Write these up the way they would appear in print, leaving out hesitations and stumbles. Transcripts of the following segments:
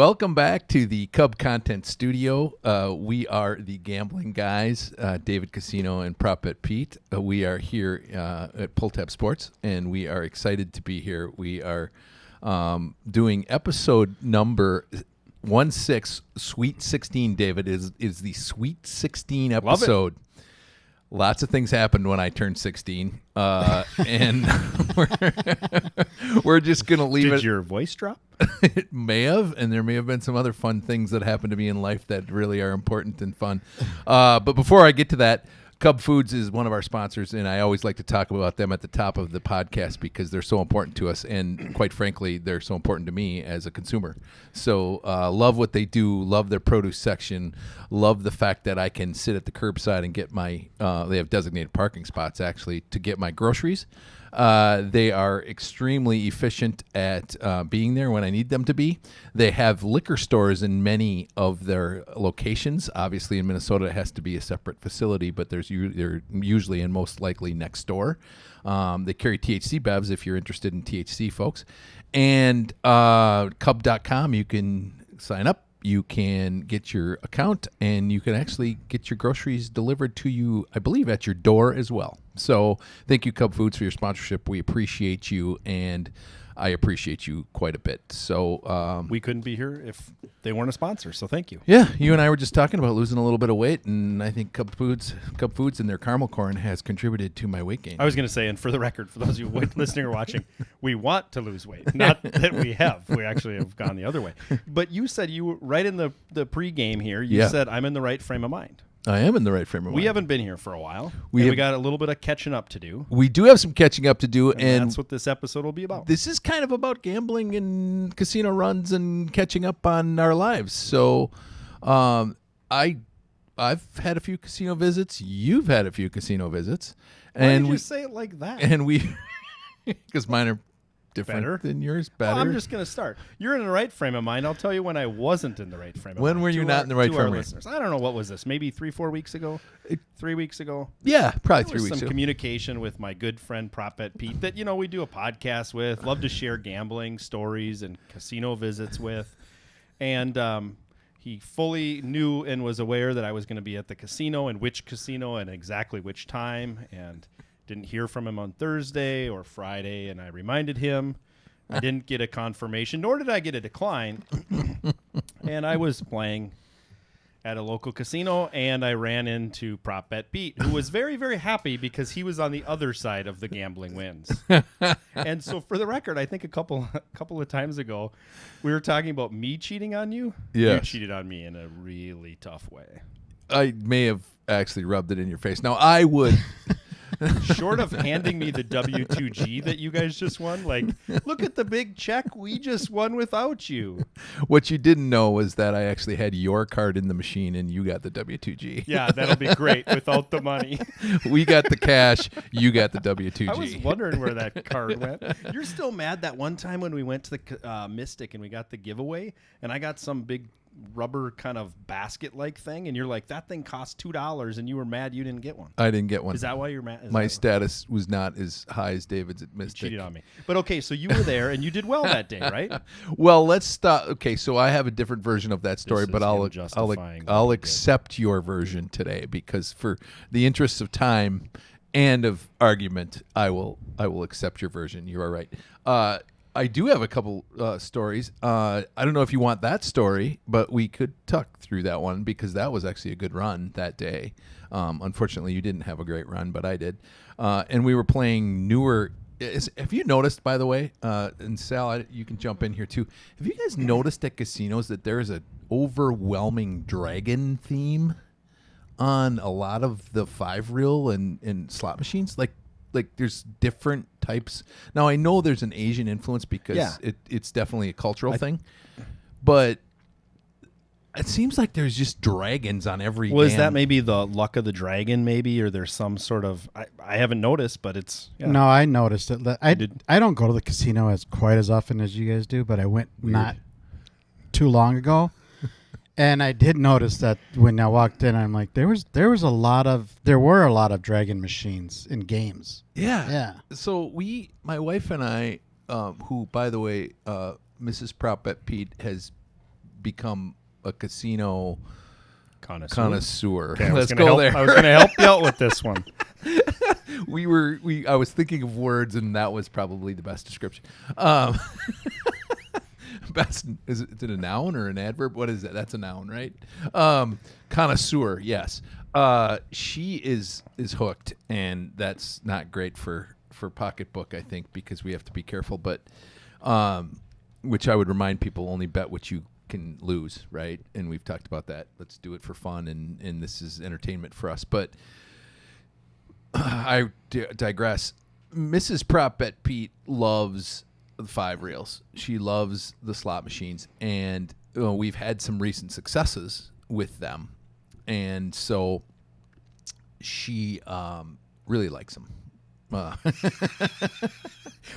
Welcome back to the Cub Content Studio. We are the Gambling Guys, David Casino and Prop Bet Pete. We are here at Pull Tab Sports, and we are excited to be here. We are doing episode number 16, Sweet 16, David, is the Sweet 16 episode. Lots of things happened when I turned 16, and we're just going to leave it. Did your voice drop? It may have, and there may have been some other fun things that happened to me in life that really are important and fun. But before I get to that, Cub Foods is one of our sponsors, and I always like to talk about them at the top of the podcast because they're so important to us, and quite frankly, they're so important to me as a consumer. So love what they do, love their produce section, love the fact that I can sit at the curbside and get my they have designated parking spots, actually, to get my groceries. They are extremely efficient at being there when I need them to be. They have liquor stores in many of their locations. Obviously, in Minnesota, it has to be a separate facility, but they're usually and most likely next door. They carry THC bevs if you're interested in THC, folks. And Cub.com, you can sign up. You can get your account, and you can actually get your groceries delivered to you, I believe, at your door as well. So thank you, Cub Foods, for your sponsorship. We appreciate you, and I appreciate you quite a bit. So we couldn't be here if they weren't a sponsor, so thank you. Yeah, you and I were just talking about losing a little bit of weight, and I think Cub Foods and their caramel corn has contributed to my weight gain. I was going to say, and for the record, for those of you listening or watching, we want to lose weight. Not that we have. We actually have gone the other way. But you said you were right in the pregame here. You said, I'm in the right frame of mind. I am in the right frame of mind. We haven't been here for a while. We got a little bit of catching up to do. We do have some catching up to do. And that's what this episode will be about. This is kind of about gambling and casino runs and catching up on our lives. So I've had a few casino visits. You've had a few casino visits. Why did you say it like that? And because mine are different than yours. Better. Well, I'm just going to start. You're in the right frame of mind. I'll tell you when I wasn't in the right frame of mind. When were you not in the right frame of mind? Listeners. I don't know. What was this? Maybe 3-4 weeks ago? 3 weeks ago? Yeah, probably 3 weeks ago. Some communication with my good friend Prop Bet Pete that, we do a podcast with, love to share gambling stories and casino visits with. And he fully knew and was aware that I was going to be at the casino and which casino and exactly which time, and didn't hear from him on Thursday or Friday, and I reminded him. I didn't get a confirmation, nor did I get a decline. And I was playing at a local casino, and I ran into Prop Bet Pete, who was very, very happy because he was on the other side of the gambling wins. And so, for the record, I think a couple of times ago, we were talking about me cheating on you. Yes. You cheated on me in a really tough way. I may have actually rubbed it in your face. Now, I would... Short of handing me the W2G that you guys just won, like, look at the big check we just won without you. What you didn't know was that I actually had your card in the machine and you got the W2G. Yeah, that'll be great without the money. We got the cash, you got the W2G. I was wondering where that card went. You're still mad that one time when we went to the Mystic and we got the giveaway, and I got some big rubber kind of basket-like thing, and you're like, that thing cost $2, and you were mad you didn't get one. I didn't get one. Is that why you're mad? My status was not as high as David's at Mystic. You cheated on me. But okay, so you were there, and you did well that day, right? Well, let's stop. Okay, so I have a different version of that story, but I'll accept your version today because for the interests of time and of argument, I will accept your version. You are right. I do have a couple stories. I don't know if you want that story, but we could talk through that one because that was actually a good run that day. Unfortunately, you didn't have a great run, but I did. And we were playing newer. Have you noticed, by the way, and Sal, you can jump in here too. Have you guys noticed at casinos that there is an overwhelming dragon theme on a lot of the 5-reel and slot machines? Like there's different types. Now I know there's an Asian influence because it's definitely a cultural thing, but it seems like there's just dragons on every. Was that maybe the luck of the dragon, maybe, or there's some sort of? I haven't noticed, but it's. Yeah. No, I noticed it. I don't go to the casino quite as often as you guys do, but I went not too long ago. And I did notice that when I walked in, I'm like, there were a lot of dragon machines in games. Yeah. So my wife and I, who, by the way, Mrs. Prop Bet Pete has become a casino Connoisseur. connoisseur. Okay, Let's go there. I was going to help you out with this one. I was thinking of words, and that was probably the best description. Best is it a noun or an adverb? What is that? That's a noun, right? Connoisseur, yes. She is hooked, and that's not great for pocketbook, I think, because we have to be careful. But which I would remind people, only bet what you can lose, right? And we've talked about that. Let's do it for fun, and this is entertainment for us. But I digress. Mrs. Prop Bet Pete loves the 5 reels. She loves the slot machines, and we've had some recent successes with them, and so she really likes them.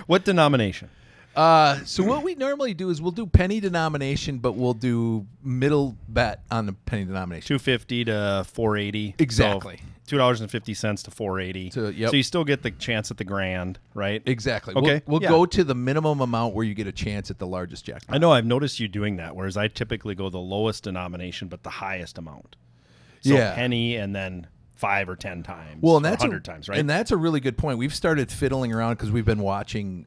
What denomination? So what we normally do is we'll do penny denomination, but we'll do middle bet on the penny denomination. $2.50 to $4.80. Exactly. So $2.50 to $4.80. So, yep. So you still get the chance at the grand, right? Exactly. Okay. We'll go to the minimum amount where you get a chance at the largest jackpot. I know I've noticed you doing that, whereas I typically go the lowest denomination but the highest amount. So Yeah. penny and then 5 or 10 times. Well, and or that's 100 times, right? And that's a really good point. We've started fiddling around because we've been watching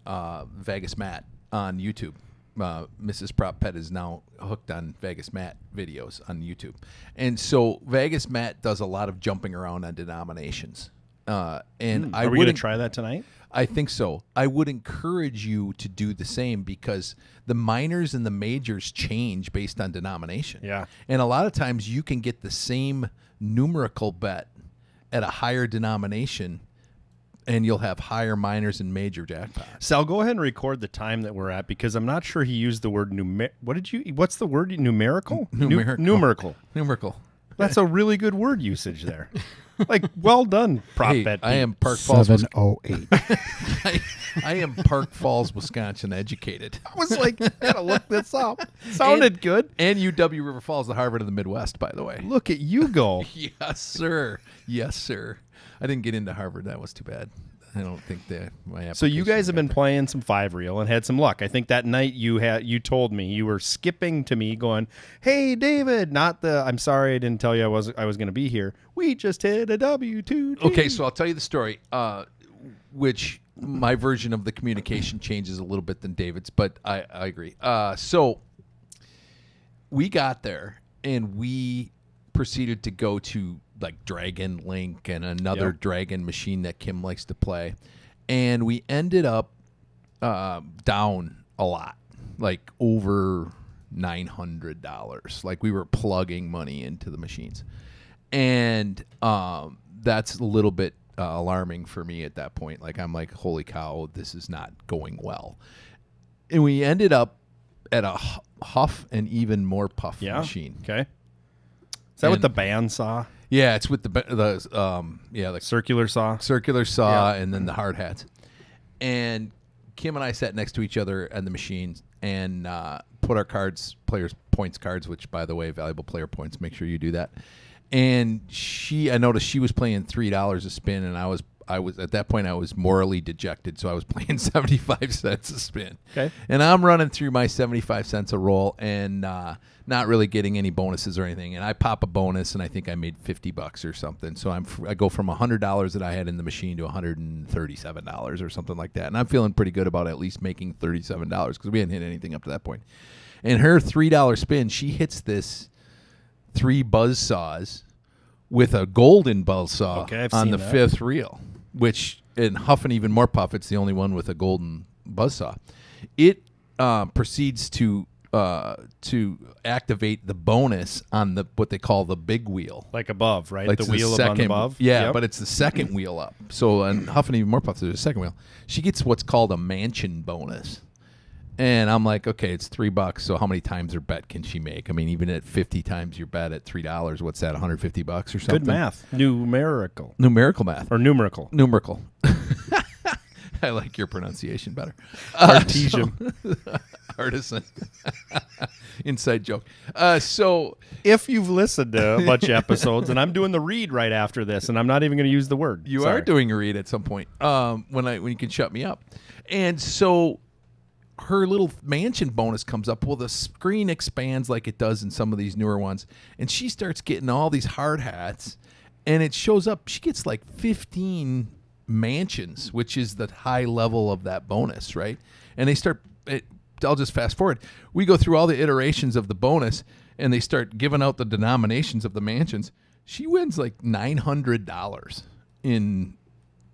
Vegas Matt on YouTube. Mrs. Prop Pet is now hooked on Vegas Matt videos on YouTube, and so Vegas Matt does a lot of jumping around on denominations. And Are we going to try that tonight? I think so. I would encourage you to do the same because the minors and the majors change based on denomination. Yeah. And a lot of times you can get the same numerical bet at a higher denomination, and you'll have higher minors and major jackpots. Sal, go ahead and record the time that we're at because I'm not sure he used the word what's the word? Numerical? Numerical. That's a really good word usage there. Like, well done, Prop Bet. I am Park Falls, 708. I am Park Falls, Wisconsin educated. I was like, gotta look this up. Sounded good. And UW River Falls, the Harvard of the Midwest, by the way. Look at you go. Yes, sir. Yes, sir. I didn't get into Harvard. That was too bad. I don't think my So you guys have been playing some 5-reel and had some luck. I think that night you told me you were skipping to me going, "Hey David, not the I'm sorry I didn't tell you I was going to be here. We just hit a W2G." Okay, so I'll tell you the story, which my version of the communication changes a little bit than David's, but I agree. So we got there and we proceeded to go to like Dragon Link and another Dragon machine that Kim likes to play, and we ended up down a lot, like over $900. Like we were plugging money into the machines, and that's a little bit alarming for me at that point. Like I'm like, holy cow, this is not going well. And we ended up at a Huff and even more puff machine. Okay. Is that what the band saw? Yeah, it's with the circular saw, and then the hard hats. And Kim and I sat next to each other on the machines and put our players' points cards, which, by the way, valuable player points. Make sure you do that. And I noticed she was playing $3 a spin, and I was at that point I was morally dejected, so I was playing 75 cents a spin. Okay. And I'm running through my 75 cents a roll and not really getting any bonuses or anything. And I pop a bonus, and I think I made $50 or something. So I go from $100 that I had in the machine to $137 or something like that. And I'm feeling pretty good about at least making $37 because we hadn't hit anything up to that point. And her $3 spin, she hits this 3 buzz saws with a golden buzz saw on the 5th reel, which in Huff and Even More Puff, it's the only one with a golden buzz saw. It proceeds to activate the bonus on what they call the big wheel, like above, right? Like the wheel above. Yeah, but it's the second wheel up. So on Huff and Even More Puff, there's a second wheel. She gets what's called a mansion bonus. And I'm like, okay, it's $3. So how many times her bet can she make? I mean, even at 50 times your bet at $3, what's that? $150 or something? Good math. Numerical math or numerical. I like your pronunciation better. Artesian, artisan. Inside joke. So if you've listened to a bunch of episodes, and I'm doing the read right after this, and I'm not even going to use the word. You are doing a read at some point when you can shut me up, and so. her little mansion bonus comes up. Well, the screen expands like it does in some of these newer ones, and she starts getting all these hard hats, and it shows up. She gets like 15 mansions, which is the high level of that bonus, right? And they start. I'll just fast forward. We go through all the iterations of the bonus, and they start giving out the denominations of the mansions. She wins like $900 in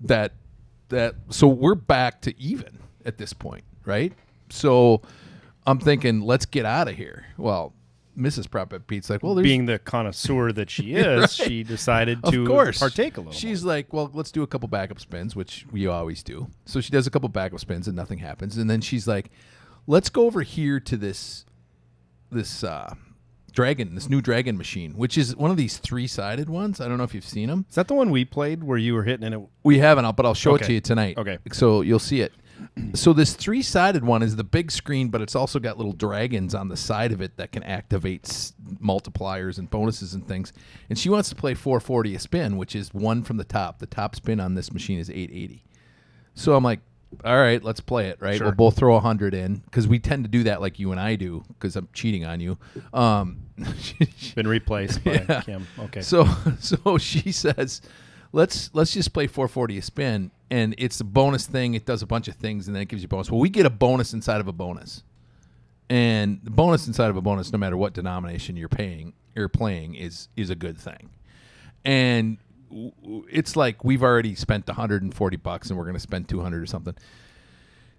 that. So we're back to even at this point, right? So I'm thinking, let's get out of here. Well, Mrs. Prop Bet Pete's like, well, being the connoisseur that she is, right. She decided to partake a little. She's like, well, let's do a couple backup spins, which we always do. So she does a couple backup spins and nothing happens. And then she's like, let's go over here to this new dragon machine, which is one of these 3-sided ones. I don't know if you've seen them. Is that the one we played where you were hitting it? We haven't, but I'll show it to you tonight. Okay. So you'll see it. So this 3-sided one is the big screen, but it's also got little dragons on the side of it that can activate multipliers and bonuses and things. And she wants to play 440 a spin, which is one from the top. The top spin on this machine is 880. So I'm like, all right, let's play it, right? Sure. We'll both throw 100 in because we tend to do that like you and I do because I'm cheating on you. Been replaced by Kim. Okay. So she says, let's just play 440 a spin, and it's a bonus thing. It does a bunch of things, and then it gives you a bonus. Well, we get a bonus inside of a bonus, and the bonus inside of a bonus, no matter what denomination you're playing, is a good thing. And it's like we've already spent $140 and we're going to spend $200 or something.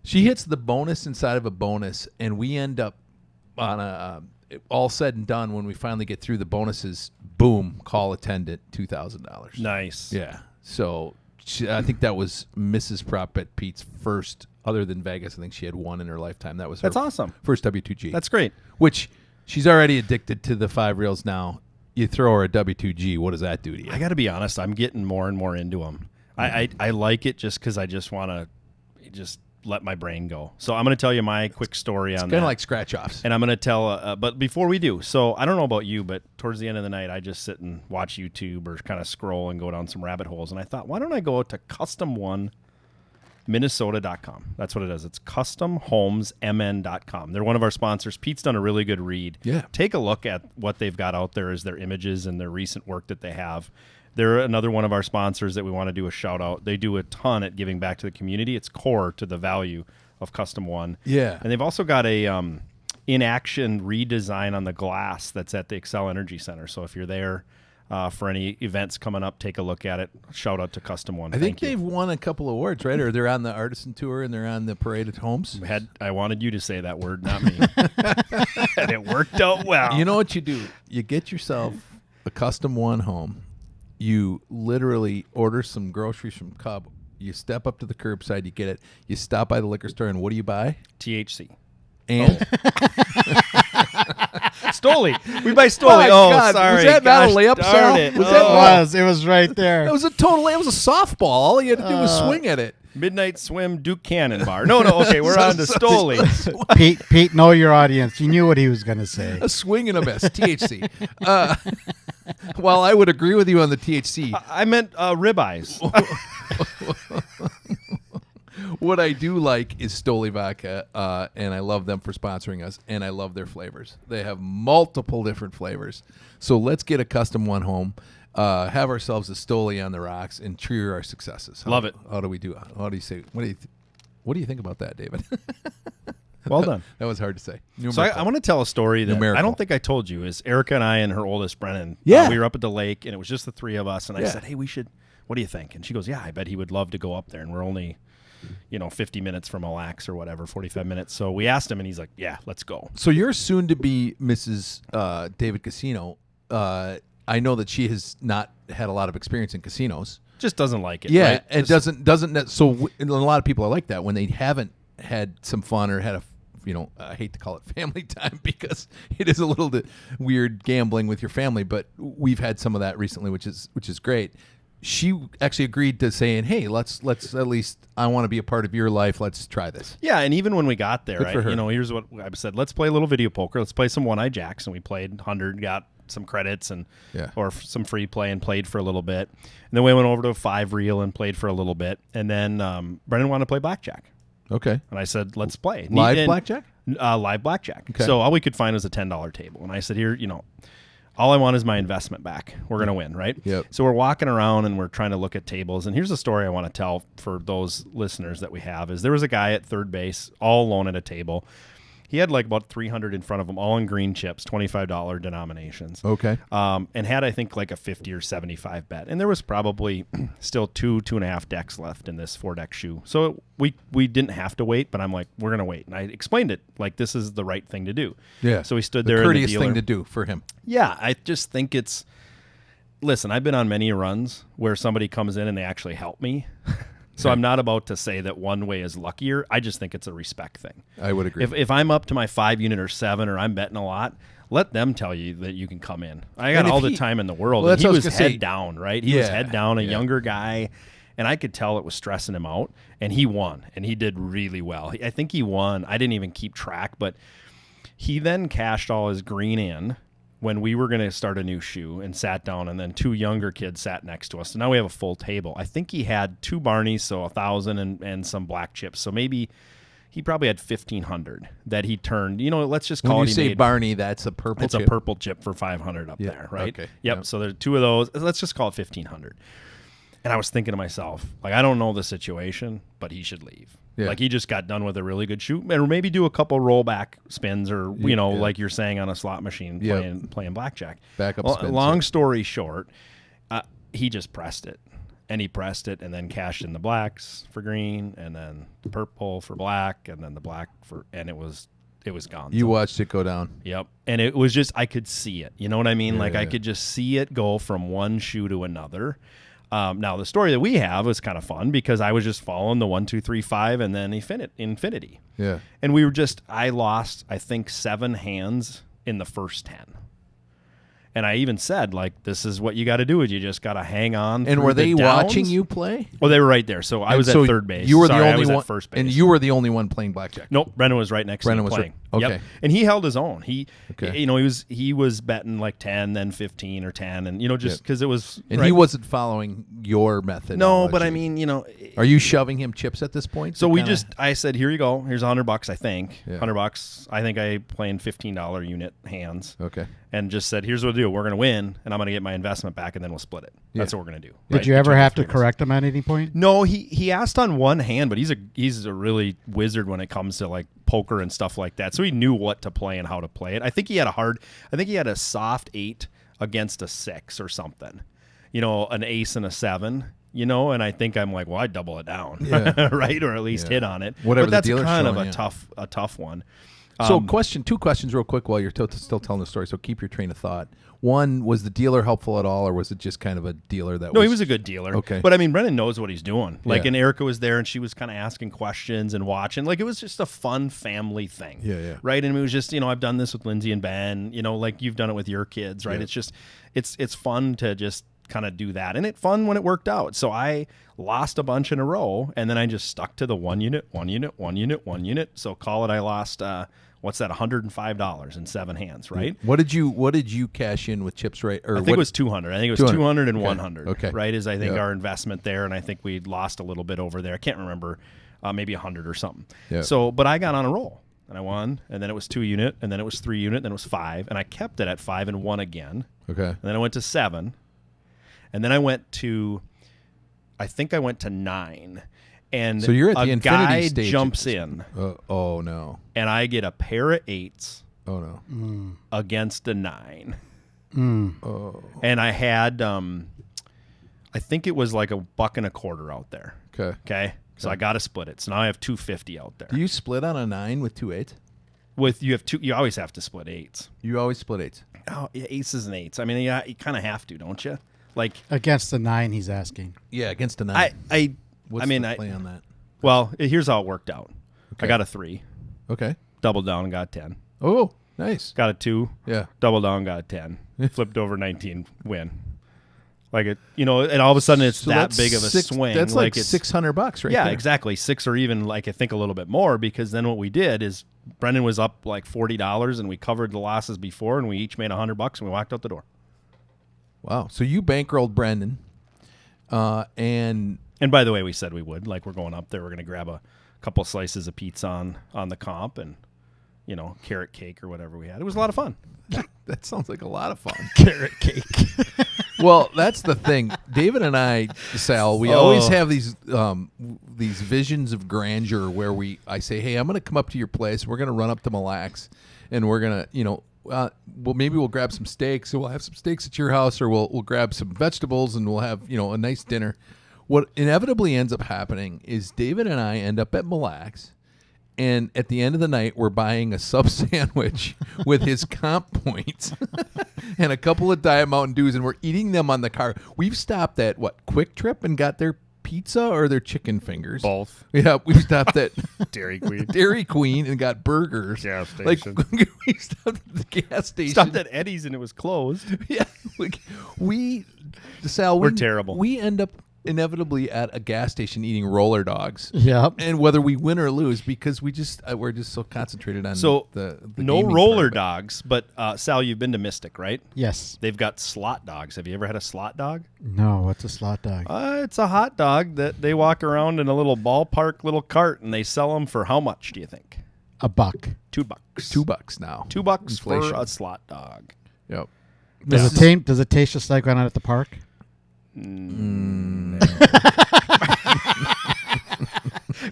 She hits the bonus inside of a bonus, and we end up on all said and done when we finally get through the bonuses. Boom! Call attendant, $2,000. Nice. Yeah. So I think that was Mrs. Prop Bet Pete's first, other than Vegas. I think she had one in her lifetime. That was her That's awesome. First W2G. That's great. Which she's already addicted to the 5 reels now. You throw her a W2G, what does that do to you? I got to be honest. I'm getting more and more into them. I like it just because I just want to just let my brain go. So I'm going to tell you my quick story on that. It's kind of like scratch offs. And I'm going to tell, but before we do, so I don't know about you, but towards the end of the night, I just sit and watch YouTube or kind of scroll and go down some rabbit holes. And I thought, why don't I go out to custom1minnesota.com? That's what it is. It's customhomesmn.com. They're one of our sponsors. Pete's done a really good read. Yeah. Take a look at what they've got out there as their images and their recent work that they have. They're another one of our sponsors that we want to do a shout out. They do a ton at giving back to the community. It's core to the value of Custom One. Yeah. And they've also got a in-action redesign on the glass that's at the Excel Energy Center. So if you're there for any events coming up, take a look at it. Shout out to Custom One. I think they've won a couple of awards, right? Or they're on the Artisan Tour and they're on the Parade at Homes. I wanted you to say that word, not me. And it worked out well. You know what you do? You get yourself a Custom One home. You literally order some groceries from Cub. You step up to the curbside, you get it. You stop by the liquor store, and what do you buy? THC. And Stoli. We buy Stoli. Oh, God. sorry. Was that not a layup, Sal? It. It was right there. It was a softball. All you had to do was swing at it. Midnight Swim Duke Cannon Bar. No, okay, we're on to Stoli. Pete, know your audience. You knew what he was going to say. A swing and a miss. THC. While I would agree with you on the THC. I meant ribeyes. What I do like is Stoli Vodka, and I love them for sponsoring us, and I love their flavors. They have multiple different flavors. So let's get a Custom One home, have ourselves a Stoli on the rocks, and cheer our successes. Love it. How do we do? How do you say? What do you think about that, David? Well done. That was hard to say. So I want to tell a story that Numerical. I don't think I told you. Is Erica and I and her oldest, Brennan. Yeah. We were up at the lake, and it was just the three of us. And I Yeah. said, hey, we should, what do you think? And she goes, yeah, I bet he would love to go up there. And we're only, 50 minutes from Mille Lacs or whatever, 45 minutes. So we asked him, and he's like, yeah, let's go. So you're soon to be Mrs. David Casino. I know that she has not had a lot of experience in casinos. Just doesn't like it. Yeah, right? it doesn't. So and a lot of people are like that when they haven't had some fun or had a, I hate to call it family time because it is a little bit weird gambling with your family, but we've had some of that recently, which is great. She actually agreed to saying, "Hey, let's at least I want to be a part of your life. Let's try this." Yeah, and even when we got there, Good for her. here's what I said: let's play a little video poker. Let's play some one-eye jacks, and we played 100, got some credits or some free play, and played for a little bit. And then we went over to a 5 reel and played for a little bit. And then Brendan wanted to play blackjack. Okay. And I said, let's play. Live blackjack? Live blackjack. Okay. So all we could find was a $10 table. And I said, here, all I want is my investment back. We're going to win, right? Yep. So we're walking around and we're trying to look at tables. And here's a story I want to tell for those listeners that we have is there was a guy at third base all alone at a table. He had like about 300 in front of him, all in green chips, $25 denominations. Okay. And had, I think, like a 50 or 75 bet. And there was probably still 2.5 decks left in this 4-deck shoe. So we didn't have to wait, but I'm like, we're going to wait. And I explained it like this is the right thing to do. Yeah. So we stood the there. Courteous and the thing to do for him. Yeah. I just think it's, listen, I've been on many runs where somebody comes in and they actually help me. So I'm not about to say that one way is luckier. I just think it's a respect thing. I would agree. If I'm up to my 5 unit or 7 or I'm betting a lot, let them tell you that you can come in. I got all the time in the world. Well, and he was head head down, right? He was head down, a younger guy, and I could tell it was stressing him out. And he won, and he did really well. I think he won. I didn't even keep track, but he then cashed all his green in when we were going to start a new shoe and sat down, and then 2 younger kids sat next to us. So now we have a full table. I think he had 2 Barneys, so 1,000 and some black chips. So maybe he probably had 1,500 that he turned. Let's just call it. When you say Barney, that's a purple chip. It's a purple chip for 500 up there, right? Okay. Yep. So there are 2 of those. Let's just call it 1,500. And I was thinking to myself, like, I don't know the situation, but he should leave. Yeah. Like, he just got done with a really good shoot, or maybe do a couple rollback spins, or like you're saying on a slot machine playing blackjack. Backup spins. Long story short, he just pressed it, and he pressed it, and then cashed in the blacks for green, and then the purple for black, and then the black and it was gone. You watched it go down. Yep. And it was just, I could see it. You know what I mean? Yeah, I could just see it go from one shoe to another. Now, the story that we have was kind of fun because I was just following the 1, 2, 3, 5, and then infinity. Yeah. And I lost, I think, 7 hands in the first 10. And I even said, like, this is what you got to do is you just got to hang on. And were they watching you play? Well, they were right there. So I was at third base. You were the Sorry, only I was one at first base. And you were the only one playing blackjack. Nope, Brendan was right next to me playing. Okay. Yep. And he held his own. He was betting like 10, then 15 or 10, and just because it was. And he wasn't following your method. No, but I mean, Are you shoving him chips at this point? So I said, here you go. Here's $100. I think $100. I think I playing $15 unit hands. Okay. And just said, here's what we'll do. We're going to win, and I'm going to get my investment back, and then we'll split it. That's what we're going to do. Did you ever have to correct him at any point? No, he asked on one hand, but he's a really wizard when it comes to like poker and stuff like that. So he knew what to play and how to play it. I think he had a soft 8 against a 6 or something. An ace and a 7. And I think I'm like, well, I'd double it down, right, or at least hit on it. Whatever. But that's the kind showing, of a tough one. So, two questions real quick while you're still telling the story. So keep your train of thought. One, was the dealer helpful at all, or was it just kind of a dealer that? No, he was a good dealer. Okay, but I mean, Brendan knows what he's doing. Like, and Erica was there, and she was kind of asking questions and watching. Like, it was just a fun family thing. Yeah. Right, and it was just I've done this with Lindsay and Ben. Like you've done it with your kids, right? Yeah. It's just it's fun to just kind of do that, and it's fun when it worked out. So I lost a bunch in a row, and then I just stuck to the 1 unit. So call it I lost. What's that? $105 in 7 hands, right? What did you cash in with chips, right? Or I think it was 200. I think it was 200 and 100. Okay. Right, is I think our investment there, and I think we lost a little bit over there. I can't remember, maybe 100 or something. Yeah. So, but I got on a roll, and I won, and then it was 2 unit, and then it was 3 unit, and then it was 5, and I kept it at 5 and 1 again. Okay. And then I went to 7, and then I went to 9. And so you're at the a infinity guy stage. Jumps in. Oh no! And I get a pair of 8s. Oh no! Against a 9. Oh. And I had, I think it was like $1.25 out there. Okay. So I got to split it. So now I have $2.50 out there. Do you split on a 9 with 2 8s? You always have to split 8s. You always split 8s. Oh, yeah, aces and 8s. I mean, yeah, you kind of have to, don't you? Like against the 9, he's asking. Yeah, against the 9. What's the play on that? Well, here's how it worked out. Okay. I got a 3. Okay. Doubled down and got 10. Oh, nice. Got a 2. Yeah. Doubled down, got a 10. Flipped over 19, win. Like it, and all of a sudden it's that big of a swing. That's like $600, right? Yeah, there. exactly. 6 or even like I think a little bit more, because then what we did is Brendan was up like $40 and we covered the losses before, and we each made $100 and we walked out the door. Wow. So you bankrolled Brendan, and by the way, we said we would. Like, we're going up there. We're going to grab a couple slices of pizza on the comp, and carrot cake or whatever we had. It was a lot of fun. That sounds like a lot of fun. Carrot cake. Well, that's the thing. David and I, Sal, we always have these visions of grandeur where I say, hey, I'm going to come up to your place. We're going to run up to Mille Lacs, and we're going to, maybe we'll grab some steaks. So we'll have some steaks at your house, or we'll grab some vegetables, and we'll have, a nice dinner. What inevitably ends up happening is David and I end up at Mille Lacs, and at the end of the night, we're buying a sub sandwich with his comp points and a couple of Diet Mountain Dews, and we're eating them on the car. We've stopped at, Quick Trip and got their pizza or their chicken fingers? Both. Yeah, we stopped at Dairy Queen and got burgers. Gas station. We stopped at the gas station. Stopped at Eddie's and it was closed. Yeah. We're terrible. We end up inevitably at a gas station eating roller dogs. Yep. And whether we win or lose, because we're just so concentrated on the no gaming roller part. dogs, but Sal, you've been to Mystic, right? Yes. They've got slot dogs. Have you ever had a slot dog? No. What's a slot dog? It's a hot dog that they walk around in a little ballpark little cart, and they sell them for how much, do you think? $1. $2. $2 now. $2 Inflation. for a slot dog. Yep. Does it taste just like going out at the park?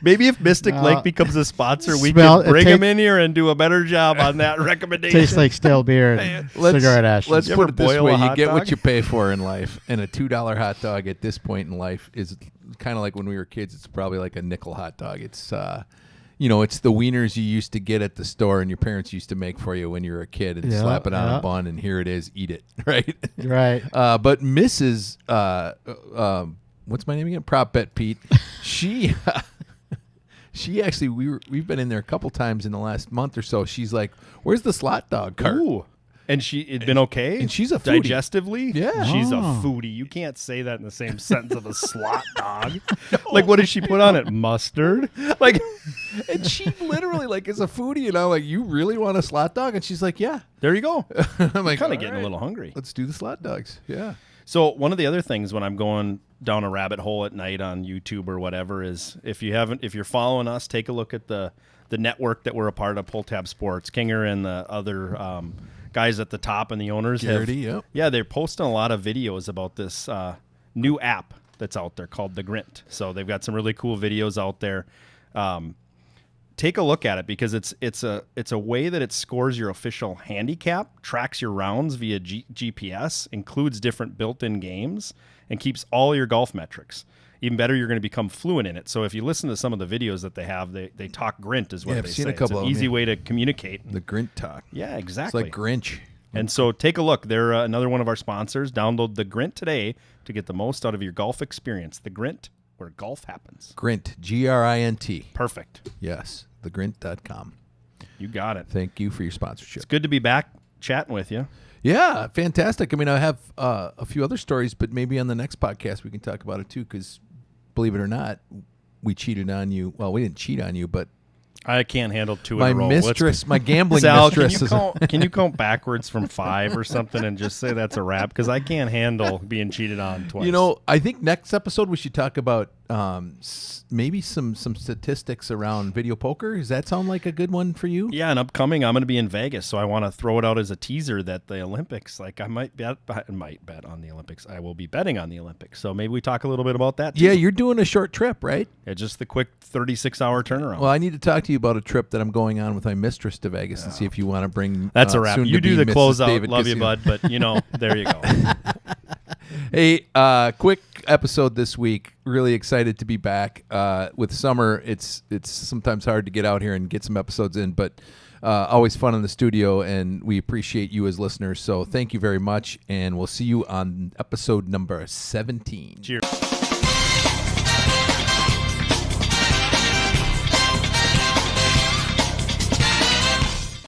Maybe if Mystic Lake becomes a sponsor, we Smell- can bring them in here and do a better job on that recommendation. Tastes like stale beer and cigarette ashes. Let's You put ever it this boil way. a You hot get dog? what you pay for in life. And a $2 hot dog at this point in life is kind of like when we were kids. It's probably like a nickel hot dog. It's, it's the wieners you used to get at the store and your parents used to make for you when you were a kid and slap it on a bun and here it is, eat it, right? Right. But Mrs. What's my name again? Prop Bet Pete. She actually we've been in there a couple times in the last month or so. She's like, "Where's the slot dog cart?" Ooh. And it'd been okay? And she's a foodie. Digestively? Yeah. She's a foodie. You can't say that in the same sentence of a slot dog. Like, what did she put on it? Mustard? Like, and she literally is a foodie, and I'm like, "You really want a slot dog?" And she's like, "Yeah." there you go. I'm like, Kind "All of getting right, a little hungry. Let's do the slot dogs. Yeah. So one of the other things when I'm going down a rabbit hole at night on YouTube or whatever is if you're following us, take a look at the network that we're a part of, Pull Tab Sports. Kinger and the other guys at the top and the owners Garrity, yep. they're posting a lot of videos about this new app that's out there called The Grint. So they've got some really cool videos out there. Take a look at it because it's a way that it scores your official handicap, tracks your rounds via GPS, includes different built-in games, and keeps all your golf metrics. Even better, you're going to become fluent in it. So if you listen to some of the videos that they have, they talk Grint is what Yeah, they I've seen say. a couple it's of an them, easy yeah. way to communicate. The Grint talk. Yeah, It's exactly. like Grinch. And so take a look. They're another one of our sponsors. Download The Grint today to get the most out of your golf experience. The Grint, where golf happens. Grint, Grint. Perfect. Yes, thegrint.com. You got it. Thank you for your sponsorship. It's good to be back chatting with you. Yeah, fantastic. I mean, I have a few other stories, but maybe on the next podcast we can talk about it too, because believe it or not, we cheated on you. Well, we didn't cheat on you, but I can't handle two my in a row. mistress, my gambling Sal, mistress. can you count backwards from 5 or something and just say that's a wrap? Because I can't handle being cheated on twice. I think next episode we should talk about maybe some statistics around video poker. Does that sound like a good one for you? Yeah, and upcoming, I'm going to be in Vegas, so I want to throw it out as a teaser that the Olympics, I might bet on the Olympics. I will be betting on the Olympics, so maybe we talk a little bit about that too. Yeah, you're doing a short trip, right? Yeah, just the quick 36-hour turnaround. Well, I need to talk to you about a trip that I'm going on with my mistress to Vegas and see if you want to bring. That's a wrap. You do the Mrs. closeout. David Love you, Casino. bud. But, there you go. Hey, quick episode this week. Really excited to be back. With summer, it's sometimes hard to get out here and get some episodes in, but always fun in the studio, and we appreciate you as listeners. So thank you very much, and we'll see you on episode number 17. Cheers.